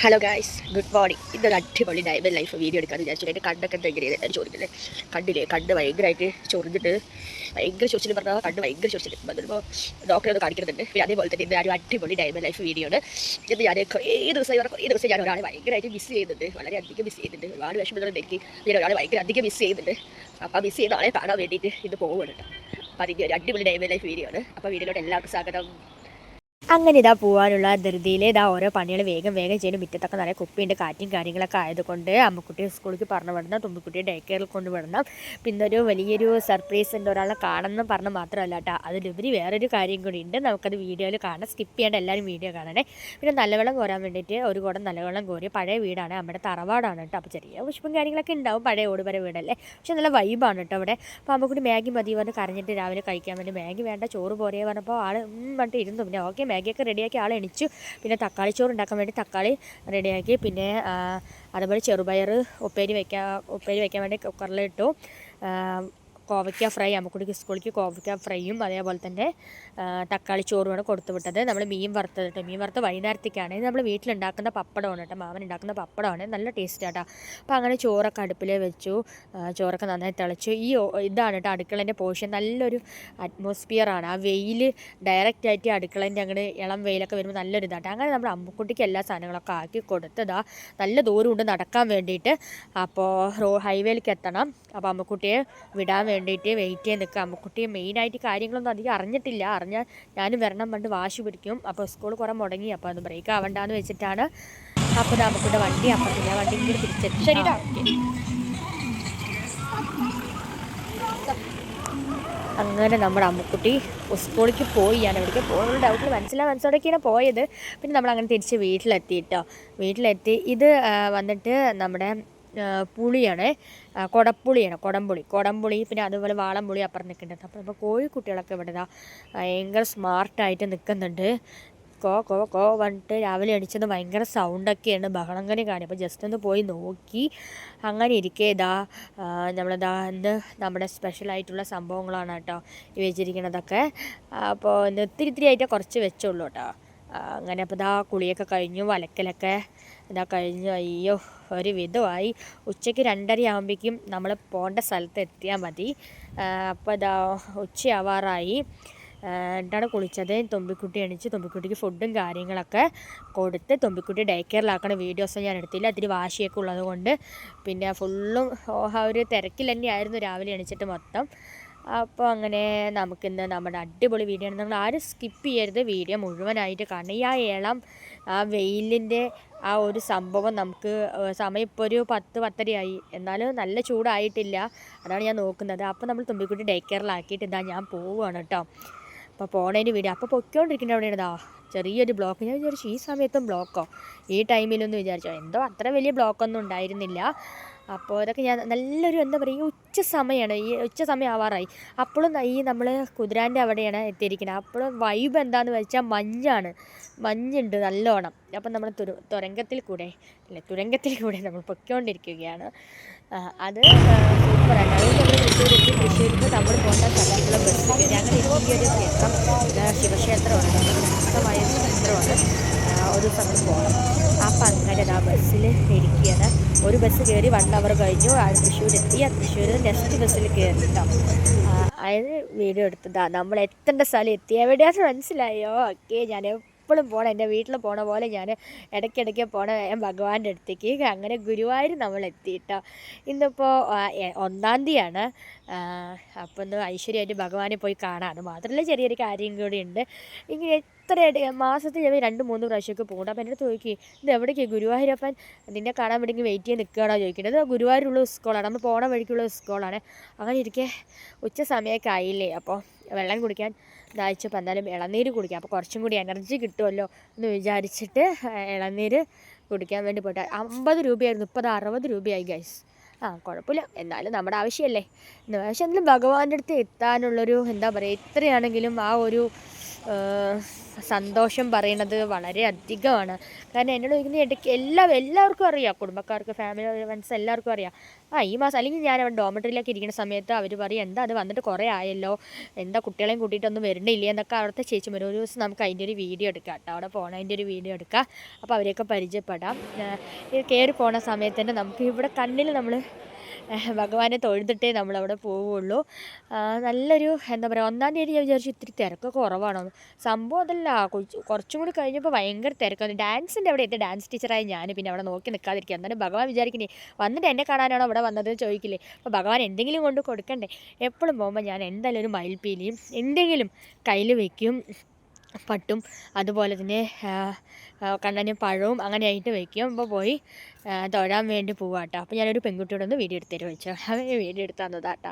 Hello guys, good morning. ഇതൊരു അടിപൊളി ഡൈമൻ life video എടുക്കാമെന്ന് വിചാരിച്ചു. എൻ്റെ കണ്ണൊക്കെ എന്തെങ്കിലും എല്ലാവരും ചോദിക്കുന്നത് കണ്ടില്ലേ, കണ്ണ് ഭയങ്കരമായിട്ട് ചൊറിഞ്ഞിട്ട് ഭയങ്കര ചൊറിച്ചിൽ പറഞ്ഞാൽ കണ്ണ് ഭയങ്കര ചൊറിച്ചിൽ. അതിപ്പോൾ ഡോക്ടറെ ഒന്ന് കാണിക്കുന്നുണ്ട്. പിന്നെ അതേപോലെ തന്നെ ഇത് ഒരു അടിപൊളി ഡൈമൻ ലൈഫ് വീഡിയോ ആണ്. ഇത് ഞാൻ കുറേ ദിവസം ഞാൻ ഒരാളെ ഭയങ്കരമായിട്ട് മിസ് ചെയ്യുന്നുണ്ട്, വളരെ അധികം മിസ് ചെയ്യുന്നുണ്ട്. ഒരുപാട് വിഷമങ്ങളുണ്ട് എനിക്ക്. ഞാൻ ഒരാളെ ഭയങ്കര അധികം മിസ് ചെയ്യുന്നുണ്ട്. അപ്പോൾ മിസ് ചെയ്യുന്ന ആളെ കാണാൻ വേണ്ടിയിട്ട് ഇത് പോകുന്നുണ്ട്. അപ്പോൾ അതിൻ്റെ ഒരു അടിപൊളി ഡൈമൻ ലൈഫ് വീഡിയോ ആണ്. അപ്പോൾ വീഡിയോയിലോട്ട് എല്ലാവർക്കും സ്വാഗതം. അങ്ങനെ ഇതാ പോകാനുള്ള ധൃതിയിൽ ഇതാ ഓരോ പണികൾ വേഗം ചെയ്യുന്നു. മുറ്റത്തൊക്കെ നല്ല കുപ്പിയുണ്ട്, കാറ്റും കാര്യങ്ങളൊക്കെ ആയതുകൊണ്ട് അമ്മക്കുട്ടിയെ സ്കൂളിലേക്ക് പറഞ്ഞു വിടണം, തുമ്പിക്കുട്ടിയെ ഡേ കെയറിൽ കൊണ്ടുവിടണം. പിന്നെ ഒരു വലിയൊരു സർപ്രൈസ് ഉണ്ട്, ഒരാളെ കാണണം പറഞ്ഞ് മാത്രമല്ല കേട്ടോ, അതിലുപരി വേറൊരു കാര്യം കൂടി ഉണ്ട്. നമുക്കത് വീഡിയോയിൽ കാണാം, സ്കിപ്പ് ചെയ്യാണ്ട് എല്ലാവരും വീഡിയോ കാണണേ. പിന്നെ നല്ലവെള്ളം കോരാൻ വേണ്ടിയിട്ട് ഒരു കുടം നല്ലവെള്ളം കോരി. പഴയ വീടാണ്, നമ്മുടെ തറവാടാണ് കേട്ടോ. അപ്പോൾ ചെറിയ പുഷ്പം കാര്യങ്ങളൊക്കെ ഉണ്ടാവും, പഴയ ഓടുപര വീടല്ലേ, പക്ഷെ നല്ല വൈബാണ് കേട്ടോ അവിടെ. അപ്പോൾ അമ്മക്കുട്ടി മാഗി മതി പറഞ്ഞ് കരഞ്ഞിട്ട് രാവിലെ കഴിക്കാൻ വേണ്ടി മാഗി വേണ്ട ചോറ് പോരേ പറഞ്ഞപ്പോൾ ആൾ പറഞ്ഞിട്ട് ഇരുന്നു. പിന്നെ ഓക്കെ മാഗിയൊക്കെ റെഡിയാക്കി ആൾ എണിച്ചു. പിന്നെ തക്കാളി ചോറ് ഉണ്ടാക്കാൻ വേണ്ടി തക്കാളി റെഡിയാക്കി. പിന്നെ അതുപോലെ ചെറുപയർ ഉപ്പേരി വയ്ക്കാൻ വേണ്ടി കുക്കറിലിട്ടു. കോവയ്ക്ക ഫ്രൈ, അമ്മക്കുട്ടിക്ക് സ്കൂളിലേക്ക് കോവയ്ക്ക ഫ്രൈയും അതേപോലെ തന്നെ തക്കാളി ചോറുമാണ് കൊടുത്തു വിട്ടത്. നമ്മൾ മീൻ വറുത്തത് കേട്ടോ, മീൻ വറുത്ത് വൈകുന്നേരത്തേക്കാണ്. ഇത് നമ്മൾ വീട്ടിലുണ്ടാക്കുന്ന പപ്പടമാണ് കേട്ടോ, മാമൻ ഉണ്ടാക്കുന്ന പപ്പടമാണ്, നല്ല ടേസ്റ്റ് ആട്ടോ. അപ്പോൾ അങ്ങനെ ചോറൊക്കെ അടുപ്പിൽ വെച്ചു, ചോറൊക്കെ നന്നായി തിളച്ചു. ഇതാണ് കേട്ടോ അടുക്കളേൻ്റെ പോർഷൻ, നല്ലൊരു അറ്റ്മോസ്ഫിയറാണ്. ആ വെയിൽ ഡയറക്റ്റായിട്ട് അടുക്കളേൻ്റെ അങ്ങനെ ഇളം വെയിലൊക്കെ വരുമ്പോൾ നല്ലൊരു ഇതാട്ടോ. അങ്ങനെ നമ്മൾ അമ്മക്കുട്ടിക്ക് എല്ലാ സാധനങ്ങളൊക്കെ ആക്കി കൊടുത്തതാ. നല്ല ദൂരമുണ്ട് നടക്കാൻ വേണ്ടിയിട്ട്. അപ്പോൾ ഹൈവേയിലേക്ക് എത്തണം. അപ്പോൾ അമ്മക്കുട്ടിയെ വിടാൻ വേണ്ടിയിട്ട് വെയിറ്റ് ചെയ്ത് നിൽക്കുക. അമ്മക്കുട്ടിയെ മെയിനായിട്ട് കാര്യങ്ങളൊന്നും അധികം അറിഞ്ഞിട്ടില്ല, അറിഞ്ഞാൽ ഞാനും വരണം പണ്ട് വാശി പിടിക്കും. അപ്പോൾ സ്കൂൾ കുറേ മുടങ്ങി, അപ്പോൾ അത് ബ്രേക്ക് ആവണ്ടെന്ന് വെച്ചിട്ടാണ്. അപ്പോൾ അമ്മക്കുട്ടിയുടെ വണ്ടി അപ്പുറത്തില്ല, വണ്ടി കൂടി തിരിച്ചെത്തി. ശരിടാ, അങ്ങനെ നമ്മുടെ അമ്മക്കുട്ടി സ്കൂളിലേക്ക് പോയി. ഞാൻ എവിടേക്ക് പോകുന്ന ഡൗട്ടിൽ മനസ്സോടൊക്കെയാണ് പോയത്. പിന്നെ നമ്മളങ്ങനെ തിരിച്ച് വീട്ടിലെത്തിയിട്ടോ. വീട്ടിലെത്തി ഇത് വന്നിട്ട് നമ്മുടെ പുളിയാണ്, കുടംപുളി, പിന്നെ അതുപോലെ വാളംപുളി അപ്പുറം നിൽക്കുന്നുണ്ട്. അപ്പോൾ നമ്മൾ കോഴിക്കുട്ടികളൊക്കെ ഇവിടെ ഭയങ്കര സ്മാർട്ടായിട്ട് നിൽക്കുന്നുണ്ട്. കോ പറഞ്ഞിട്ട് രാവിലെ എണിച്ചത് ഭയങ്കര സൗണ്ടൊക്കെയാണ്, ബഹളം തന്നെ കാണി. അപ്പോൾ ജസ്റ്റ് ഒന്ന് പോയി നോക്കി. അങ്ങനെ ഇരിക്കെ ഇന്ന് നമ്മുടെ സ്പെഷ്യലായിട്ടുള്ള സംഭവങ്ങളാണ് കേട്ടോ വെച്ചിരിക്കുന്നതൊക്കെ. അപ്പോൾ ഇത്തിരി ആയിട്ട് കുറച്ച് വെച്ചുള്ളൂ കേട്ടോ. അങ്ങനെ അപ്പോൾ കുളിയൊക്കെ കഴിഞ്ഞു, വലക്കലൊക്കെ കഴിഞ്ഞു. അയ്യോ, ഒരു വിധമായി. ഉച്ചയ്ക്ക് 2:30 ആകുമ്പോഴേക്കും നമ്മൾ പോകേണ്ട സ്ഥലത്ത് എത്തിയാൽ മതി. അപ്പോൾ ഉച്ചയാവാറായി. എന്നിട്ടാണ് കുളിച്ചത്. തുമ്പിക്കുട്ടി എണിച്ച് തുമ്പിക്കുട്ടിക്ക് ഫുഡും കാര്യങ്ങളൊക്കെ കൊടുത്ത് തുമ്പിക്കുട്ടി ഡേ കെയറിലാക്കണ വീഡിയോസ് ഞാൻ എടുത്തില്ല, അതിന് വാശിയൊക്കെ ഉള്ളത് കൊണ്ട്. പിന്നെ ഫുള്ളും ആ ഒരു തിരക്കിൽ തന്നെയായിരുന്നു രാവിലെ എണിച്ചിട്ട് മൊത്തം. അപ്പോൾ അങ്ങനെ നമുക്കിന്ന് നമ്മുടെ അടിപൊളി വീഡിയോ ആണ്. നമ്മൾ ആരും സ്കിപ്പ് ചെയ്യരുത്, വീഡിയോ മുഴുവനായിട്ട് കാണണം. ഈ ആ വെയിലിൻ്റെ ആ ഒരു സംഭവം നമുക്ക് സമയം ഇപ്പോൾ ഒരു 10-10:30 ആയി, എന്നാലും നല്ല ചൂടായിട്ടില്ല, അതാണ് ഞാൻ നോക്കുന്നത്. അപ്പോൾ നമ്മൾ തുമ്പിക്കുട്ടി ഡേ കെയറിലാക്കിയിട്ട് ഞാൻ പോവുകയാണ് കേട്ടോ. അപ്പോൾ പോണേൻ്റെ വീഡിയോ അപ്പോൾ പൊയ്ക്കൊണ്ടിരിക്കുന്ന അവിടെയാണ് ചെറിയൊരു ബ്ലോക്ക്. ഞാൻ വിചാരിച്ചു ഈ സമയത്തും ബ്ലോക്കോ, ഈ ടൈമിലൊന്നും വിചാരിച്ചോ, എന്തോ അത്ര വലിയ ബ്ലോക്കൊന്നും ഉണ്ടായിരുന്നില്ല. അപ്പോൾ ഇതൊക്കെ ഞാൻ നല്ലൊരു എന്താ പറയുക, ഉച്ച സമയം ആവാറായി. അപ്പോഴും നമ്മൾ കുതിരാൻ്റെ അവിടെയാണ് എത്തിയിരിക്കുന്നത്. അപ്പോഴും വൈബ് എന്താണെന്ന് വെച്ചാൽ മഞ്ഞുണ്ട് നല്ലോണം. അപ്പം നമ്മൾ തുരങ്കത്തിൽ കൂടെ നമ്മൾ പൊയ്ക്കൊണ്ടിരിക്കുകയാണ്. അത് സൂപ്പറായിട്ട്. അതുകൊണ്ട് നമ്മൾ തൃശ്ശൂരിൽ നമ്മൾ പോകേണ്ട സ്ഥലത്തുള്ള ബസ് കയറി. അങ്ങനെ വലിയൊരു ക്ഷേത്രം, ശിവക്ഷേത്രമാണ്, പ്രശസ്തമായ ക്ഷേത്രമാണ്. ഒരു സ്ഥലത്ത് പോകണം. അപ്പം അങ്ങനെ ബസ്സിൽ ഇരിക്കുകയാണ്. ഒരു ബസ് കയറി 1 അവർ കഴിഞ്ഞു, തൃശ്ശൂരെത്തി. ആ തൃശ്ശൂർ നെക്സ്റ്റ് ബസ്സിൽ കയറിയിട്ടാണ് അതായത് വീഡിയോ എടുത്തതാണ്. നമ്മൾ എത്തേണ്ട സ്ഥലം എത്തി. എവിടെയാണെന്ന് മനസ്സിലായോ? ഓക്കെ, ഞാൻ എപ്പോഴും പോകണം, എൻ്റെ വീട്ടിൽ പോണ പോലെ ഞാൻ ഇടയ്ക്കിടയ്ക്ക് പോകണം ഭഗവാന്റെ അടുത്തേക്ക്. അങ്ങനെ ഗുരുവായൂർ നമ്മൾ എത്തിയിട്ടോ. ഇന്നിപ്പോൾ 1-ാം തീയതിയാണ്. അപ്പോൾ ഒന്ന് ഐശ്വര്യമായിട്ട് ഭഗവാനെ പോയി കാണാം. അത് മാത്രമല്ല ചെറിയൊരു കാര്യം കൂടി ഉണ്ട്. ഇങ്ങനെ എത്രയായിട്ട് മാസത്തിൽ ഞാൻ 2-3 പ്രാവശ്യമൊക്കെ പോകണം. അപ്പോൾ എൻ്റെ അടുത്ത് ചോദിക്കുക, ഇത് എവിടേക്കാണ് ഗുരുവായൂരപ്പൻ നിന്നെ കാണാൻ വേണ്ടി വെയിറ്റ് ചെയ്ത് നിൽക്കുകയാണോ ചോദിക്കുന്നത്. അത് ഗുരുവായൂരുള്ള സ്കൂളാണ്, നമ്മൾ പോകണ വഴിക്കുള്ള സ്കൂളാണ്. അങ്ങനെ ഇരിക്കെ ഉച്ച സമയമൊക്കെ ആയില്ലേ, അപ്പോൾ വെള്ളം കുടിക്കാൻ ദാഹിച്ചപ്പോൾ എന്തായാലും ഇളനീര് കുടിക്കാം, അപ്പോൾ കുറച്ചും കൂടി എനർജി കിട്ടുമല്ലോ എന്ന് വിചാരിച്ചിട്ട് ഇളനീര് കുടിക്കാൻ വേണ്ടി പോയിട്ട് 50 രൂപയായിരുന്നു, ഇപ്പോൾ 60 രൂപയായി ഗൈസ്. കുഴപ്പമില്ല, എന്നാലും നമ്മുടെ ആവശ്യമല്ലേ. പക്ഷെ എന്നാലും ഭഗവാന്റെ അടുത്ത് എത്താനുള്ളൊരു എന്താ പറയുക, എത്രയാണെങ്കിലും ആ ഒരു സന്തോഷം പറയണത് വളരെ അധികമാണ്. കാരണം എന്നോട് ചോദിക്കുന്ന ഇടയ്ക്ക് എല്ലാവർക്കും അറിയാം, കുടുംബക്കാർക്ക്, ഫാമിലി ഫ്രണ്ട്സ് എല്ലാവർക്കും അറിയാം. ഈ മാസം അല്ലെങ്കിൽ ഞാൻ അവിടെ ഡോമിറ്ററിയിലൊക്കെ ഇരിക്കുന്ന സമയത്ത് അവർ പറയും, എന്താ അത് വന്നിട്ട് കുറേ ആയല്ലോ, എന്താ കുട്ടികളെയും കൂട്ടിയിട്ടൊന്നും വരണില്ലേ എന്നൊക്കെ അവിടുത്തെ ചേച്ചി വരും. ഒരു ദിവസം നമുക്ക് അതിൻ്റെ ഒരു വീഡിയോ എടുക്കാം കേട്ടോ, അവിടെ പോണതിൻ്റെ ഒരു വീഡിയോ എടുക്കാം. അപ്പോൾ അവരെയൊക്കെ പരിചയപ്പെടാം. കയറി പോണ സമയത്ത് തന്നെ നമുക്ക് ഇവിടെ കണ്ണിൽ നമ്മൾ ഭഗവാനെ തൊഴുതിട്ടേ നമ്മളവിടെ പോവുള്ളൂ. നല്ലൊരു എന്താ പറയുക, 1-ാം തീയതി ഞാൻ വിചാരിച്ചു ഇത്തിരി തിരക്കൊക്കെ കുറവാണോ. സംഭവം അതല്ല, കുറച്ചും കൂടി കഴിഞ്ഞപ്പോൾ ഭയങ്കര തിരക്കാണ്. ഡാൻസിൻ്റെ അവിടെ എത്തി, ഡാൻസ് ടീച്ചറായി ഞാൻ പിന്നെ അവിടെ നോക്കി നിൽക്കാതിരിക്കുക. എന്നാലും ഭഗവാൻ വിചാരിക്കണേ വന്നിട്ട് എന്നെ കാണാനാണോ അവിടെ വന്നത് ചോദിക്കില്ലേ. അപ്പോൾ ഭഗവാൻ എന്തെങ്കിലും കൊണ്ട് കൊടുക്കണ്ടേ. എപ്പോഴും പോകുമ്പോൾ ഞാൻ എന്തായാലും ഒരു മയിൽപ്പീലിയും എന്തെങ്കിലും കയ്യിൽ വയ്ക്കും, പട്ടും അതുപോലെ തന്നെ കണ്ണനും പഴവും അങ്ങനെ ആയിട്ട് വയ്ക്കും. അപ്പോൾ പോയി തൊഴാൻ വേണ്ടി പോവാട്ടോ. അപ്പോൾ ഞാനൊരു പെൺകുട്ടിയോടൊന്ന് വീഡിയോ എടുത്തരും വെച്ചു, അവൻ വീഡിയോ എടുത്ത് തന്നതാട്ടോ.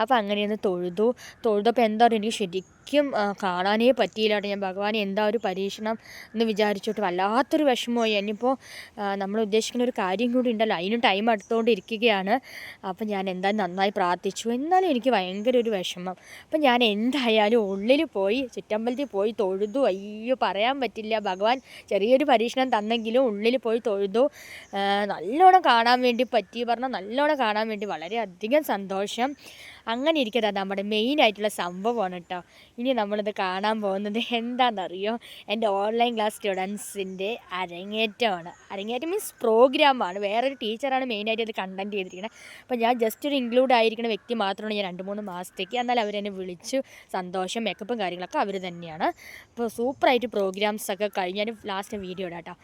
അപ്പോൾ അങ്ങനെയൊന്ന് തൊഴുതപ്പോൾ എന്താ പറയുക, എനിക്ക് ശരിക്കും കാണാനേ പറ്റിയില്ല കേട്ടോ. ഞാൻ ഭഗവാനെ എന്താ ഒരു പരീക്ഷണം എന്ന് വിചാരിച്ചിട്ട് വല്ലാത്തൊരു വിഷമമായി. ഇനിയിപ്പോൾ നമ്മൾ ഉദ്ദേശിക്കുന്ന ഒരു കാര്യം കൂടി ഉണ്ടല്ലോ, അതിനും ടൈം എടുത്തുകൊണ്ടിരിക്കുകയാണ്. അപ്പോൾ ഞാൻ എന്തായാലും നന്നായി പ്രാർത്ഥിച്ചു, എന്നാലും എനിക്ക് ഭയങ്കര ഒരു വിഷമം. അപ്പം ഞാൻ എന്തായാലും ഉള്ളിൽ പോയി ചുറ്റമ്പലത്തിൽ പോയി തൊഴുതു. അയ്യോ പറയാൻ പറ്റില്ല, ഭഗവാൻ ചെറിയൊരു പരീക്ഷണം തന്നെങ്കിലും ഉള്ളിൽ പോയി തൊഴുതു. നല്ലോണം കാണാൻ വേണ്ടി പറ്റി, പറഞ്ഞാൽ നല്ലോണം കാണാൻ വേണ്ടി വളരെയധികം സന്തോഷം. അങ്ങനെ ഇരിക്കട്ടെ, നമ്മുടെ മെയിനായിട്ടുള്ള സംഭവമാണ് കേട്ടോ. ഇനി നമ്മളിത് കാണാൻ പോകുന്നത് എന്താണെന്നറിയോ, എൻ്റെ ഓൺലൈൻ ക്ലാസ് സ്റ്റുഡൻസിൻ്റെ അരങ്ങേറ്റമാണ്. അരങ്ങേറ്റം മീൻസ് പ്രോഗ്രാമാണ്, വേറൊരു ടീച്ചറാണ് മെയിനായിട്ട് അത് കണ്ടൻറ്റ് ചെയ്തിരിക്കുന്നത്. അപ്പോൾ ഞാൻ ജസ്റ്റ് ഒരു ഇൻക്ലൂഡ് ആയിരിക്കുന്ന വ്യക്തി മാത്രമാണ് ഞാൻ 2-3 മാസത്തേക്ക്. എന്നാൽ അവരെന്നെ വിളിച്ചു, സന്തോഷം, മേക്കപ്പും കാര്യങ്ങളൊക്കെ അവർ തന്നെയാണ്. അപ്പോൾ സൂപ്പറായിട്ട് പ്രോഗ്രാംസൊക്കെ കഴിഞ്ഞ് ഞാൻ ലാസ്റ്റ് വീഡിയോ ഇടാം കേട്ടോ.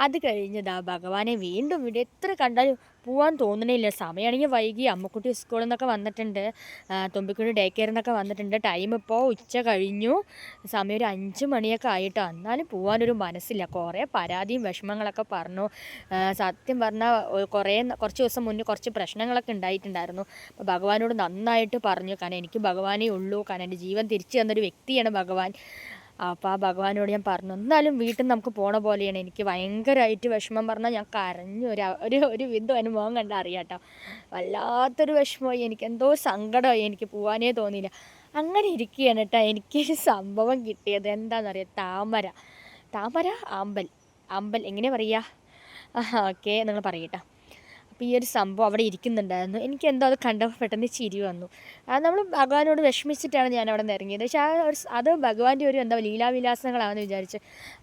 അത് കഴിഞ്ഞതാ ഭഗവാനെ വീണ്ടും എത്ര കണ്ടാലും പോകാൻ തോന്നണില്ല. സമയമാണെങ്കിൽ വൈകി, അമ്മക്കുട്ടി സ്കൂളിൽ നിന്നൊക്കെ വന്നിട്ടുണ്ട്, തുമ്പിക്കുട്ടി ഡേ കെയറിൽ നിന്നൊക്കെ വന്നിട്ടുണ്ട്. ടൈം ഇപ്പോൾ ഉച്ച കഴിഞ്ഞു, സമയം ഒരു 5 മണിയൊക്കെ ആയിട്ടോ. എന്നാലും പോകാനൊരു മനസ്സില്ല. കുറേ പരാതിയും വിഷമങ്ങളൊക്കെ പറഞ്ഞു. സത്യം പറഞ്ഞാൽ കുറച്ച് ദിവസം മുന്നേ കുറച്ച് പ്രശ്നങ്ങളൊക്കെ ഉണ്ടായിട്ടുണ്ടായിരുന്നു. അപ്പോൾ ഭഗവാനോട് നന്നായിട്ട് പറഞ്ഞു, കാരണം എനിക്ക് ഭഗവാനേ ഉള്ളൂ, കാരണം എൻ്റെ ജീവൻ തിരിച്ചു തന്നൊരു വ്യക്തിയാണ് ഭഗവാൻ. അപ്പോൾ ആ ഭഗവാനോട് ഞാൻ പറഞ്ഞു, എന്നാലും വീട്ടിൽ നിന്ന് നമുക്ക് പോണ പോലെയാണ്. എനിക്ക് ഭയങ്കരമായിട്ട് വിഷമം പറഞ്ഞാൽ ഞാൻ കരഞ്ഞു. ഒരു വിധം അനുഭവം കണ്ടാൽ അറിയാം കേട്ടോ. വല്ലാത്തൊരു വിഷമമായി, എനിക്ക് എന്തോ സങ്കടമായി, എനിക്ക് പോകാനേ തോന്നിയില്ല. അങ്ങനെ ഇരിക്കുകയാണ് കേട്ടോ എനിക്കൊരു സംഭവം കിട്ടിയത്. എന്താണെന്നറിയാം, താമര ആമ്പൽ എങ്ങനെ പറയുക, ഓക്കെ നിങ്ങൾ പറയട്ടോ. അപ്പോൾ ഈ ഒരു സംഭവം അവിടെ ഇരിക്കുന്നുണ്ടായിരുന്നു. എനിക്ക് എന്തോ അത് കണ്ടപ്പോൾ പെട്ടെന്ന് ചിരി വന്നു. അത് നമ്മൾ ഭഗവാനോട് വിഷമിച്ചിട്ടാണ് ഞാൻ അവിടെ നിന്ന് ഇറങ്ങിയത്. പക്ഷേ അത് ഭഗവാന്റെ ഒരു ലീലാവിലാസങ്ങളാണെന്ന് വിചാരിച്ച്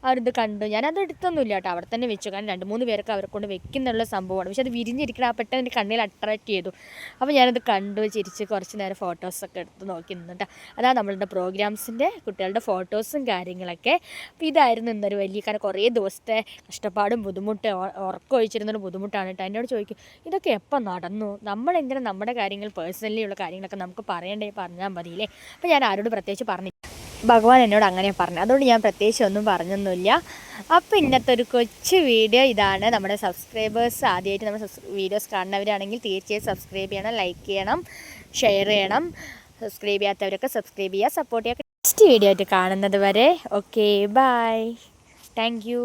അവരിത് കണ്ടു. ഞാനത് എടുത്തൊന്നുമില്ല കേട്ടോ, അവിടെ തന്നെ വെച്ചു. കാരണം 2-3 പേരൊക്കെ അവരെ കൊണ്ട് വെക്കുന്നുള്ള സംഭവമാണ്. പക്ഷെ അത് വിരിഞ്ഞിരിക്കണം, ആ പെട്ടെന്ന് എൻ്റെ കണ്ണിൽ അട്രാക്റ്റ് ചെയ്തു. അപ്പോൾ ഞാനത് കണ്ടു, ചിരിച്ച് കുറച്ച് നേരം ഫോട്ടോസൊക്കെ എടുത്ത് നോക്കി നിന്നിട്ട്. അതാണ് നമ്മളുടെ പ്രോഗ്രാംസിൻ്റെ കുട്ടികളുടെ ഫോട്ടോസും കാര്യങ്ങളൊക്കെ. അപ്പോൾ ഇതായിരുന്നു ഇന്നൊരു വലിയ, കാരണം കുറേ ദിവസത്തെ കഷ്ടപ്പാടും ബുദ്ധിമുട്ട്, ഉറക്കം ഒഴിച്ചിരുന്നൊരു ബുദ്ധിമുട്ടാണ് കേട്ടോ. എന്നോട് ചോദിക്കും, ഇതൊക്കെ എപ്പോൾ നടന്നു, നമ്മളെന്തിനാ നമ്മുടെ കാര്യങ്ങൾ പേഴ്സണലി ഉള്ള കാര്യങ്ങളൊക്കെ നമുക്ക് പറഞ്ഞാൽ മതിയില്ലേ. അപ്പോൾ ഞാൻ ആരോട് പ്രത്യേകിച്ച് പറഞ്ഞു, ഭഗവാൻ എന്നോട് അങ്ങനെ പറഞ്ഞു, അതുകൊണ്ട് ഞാൻ പ്രത്യേകിച്ച് ഒന്നും പറഞ്ഞൊന്നുമില്ല. അപ്പോൾ ഇന്നത്തെ ഒരു കൊച്ചു വീഡിയോ ഇതാണ്. നമ്മുടെ സബ്സ്ക്രൈബേഴ്സ് ആദ്യമായിട്ട് നമ്മുടെ വീഡിയോസ് കാണുന്നവരാണെങ്കിൽ തീർച്ചയായും സബ്സ്ക്രൈബ് ചെയ്യണം, ലൈക്ക് ചെയ്യണം, ഷെയർ ചെയ്യണം. സബ്സ്ക്രൈബ് ചെയ്യാത്തവരൊക്കെ സബ്സ്ക്രൈബ് ചെയ്യുക, സപ്പോർട്ട് ചെയ്യുക. നെക്സ്റ്റ് വീഡിയോ ആയിട്ട് കാണുന്നത് വരെ ഓക്കെ, ബൈ, താങ്ക് യു.